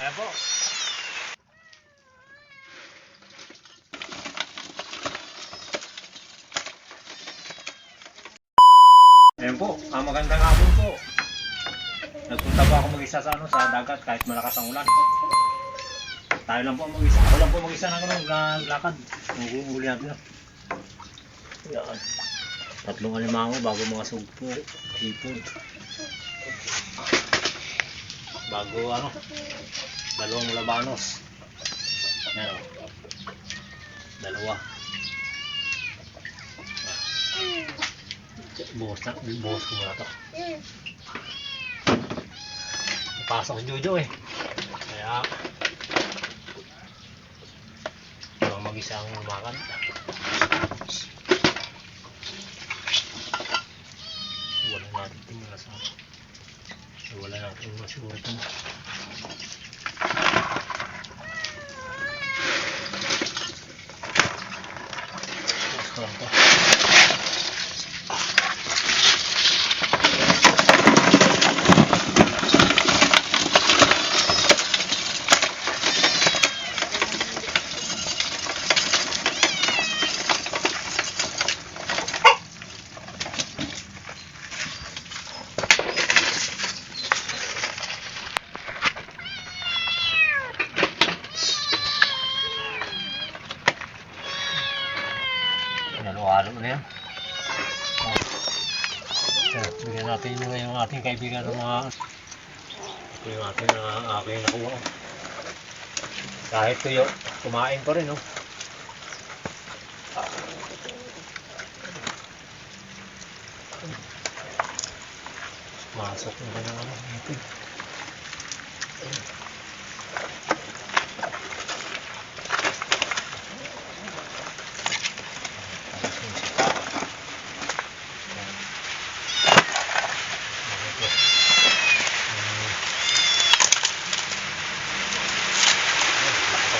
Ayan po. Ayan po, magandang hapon po. Nagpunta po ako mag-isa sa dagat kahit malakas ang ulan. Tayo lang po mag-isa. Ako lang po mag-isa ng naglakad. Naguguli natin. Yan. 3 alimango bago mga sugpo, hipon. Bago 2 labanos. Yan o. 2. Buhos ko muna to. Napasok si Jojo eh. Kaya mag-isa ang lumakan. Wala natin tingnan sa wala natin masiguro ito. Tapos ko lang ito. Halo-halo na yan. Bigyan natin yung ating kaibigan ng mga ito yung ating aking nakuha. Kahit tuyo, kumain pa rin. Masok na rin ang ipin.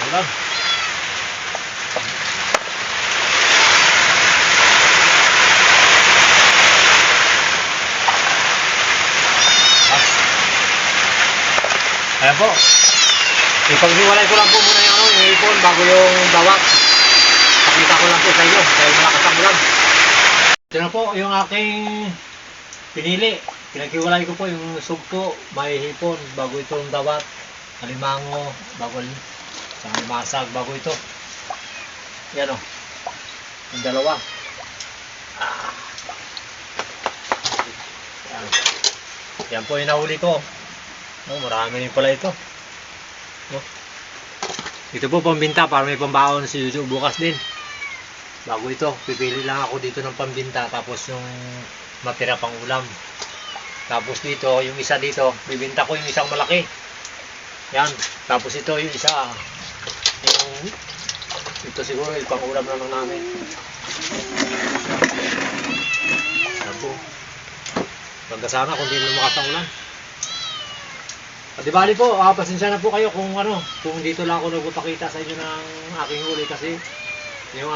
Lang. Ayan po. Ipaghiwalay ko lang po muna yung ipon bago yung dawak. Pakita ko lang po sa inyo dahil malakas ang ulan. Ito na po yung aking pinili. Pinaghiwalay ko po yung sugpo, may hipon bago itong dawat, alimango, bago masag bago ito. Yan o. Yung 2. Yan po yung nahuli ko. Marami rin pala ito. Ito po pambinta para may pambaon si Jojo bukas din. Bago ito, pipili lang ako dito ng pambinta. Tapos yung matira pang ulam. Tapos dito, yung isa dito, bibinta ko yung isang malaki. Yan. Tapos ito yung isa. Ito siguro ipang-ulam na lang namin. Sabo. Ganda sana kung di lumakas ang ulan. At di bali po, pasensya na po kayo kung kung dito lang ako nagpapakita sa inyo ng aking huli kasi yung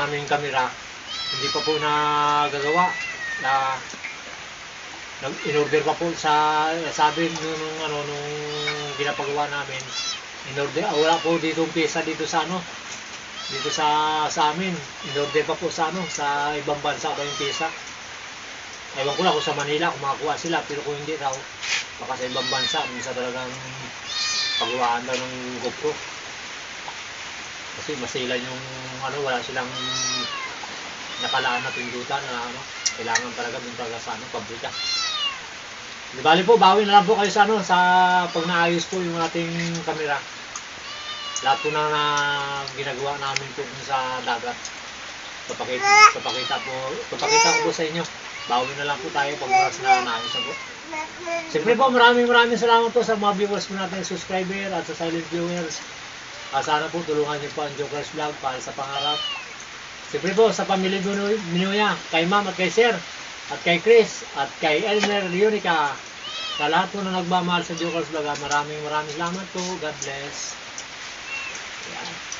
aming kamera hindi pa po nagagawa. In-order pa po sabi nung ginapagawa namin. In-order, wala po dito pyesa dito sa dito sa amin. In-order pa po sa ibang bansa ba yung pyesa. Ewan ko lang kung sa Manila kung makakuha sila, pero kung hindi raw baka sa ibang bansa minsan talagang pagawaan daw ng GoPro. Kasi masila yung wala silang nakalaan na pindutan na kailangan talaga dun talaga sa pabrika. Di bali po, bawi na lang po kayo sa pag naayos po yung ating kamera. Lahat po na ginagawa namin po sa dagat. Papakita ko po sa inyo. Bawi na lang po tayo pag oras na naayos na po. Siyempre po, maraming salamat po sa mga viewers po natin, subscriber at sa silent viewers. Sana po tulungan niyo po ang Joker's Vlog para sa pangarap. Siyempre po, sa pamilya Minuya, kay Ma'am at kay Sir, at kay Chris, at kay Elmer Leonica, sa lahat po na nagmamahal sa Joker's Vlog, maraming salamat po. God bless. Yan.